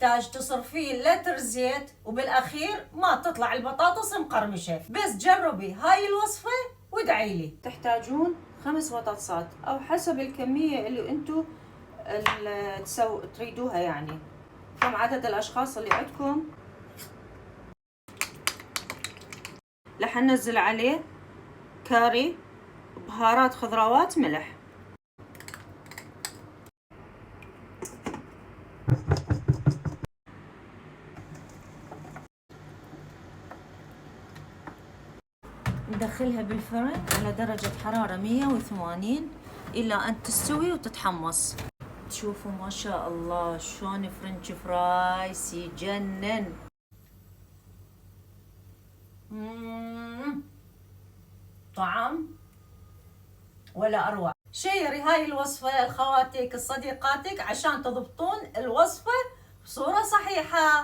يحتاج تصرفين لتر زيت، وبالأخير ما تطلع البطاطس مقرمشة. بس جربي هاي الوصفة وادعي لي. تحتاجون 5 بطاطسات أو حسب الكمية اللي انتو تريدوها، يعني كم عدد الأشخاص اللي عندكم. رح ننزل عليه كاري، بهارات خضروات، ملح. ندخلها بالفرن على درجة حرارة 180 إلى أن تستوي وتتحمص. تشوفوا ما شاء الله شلون فرنش فرايس يجنن. طعم ولا أروع. شيري هاي الوصفة لخواتك الصديقاتك عشان تضبطون الوصفة بصورة صحيحة.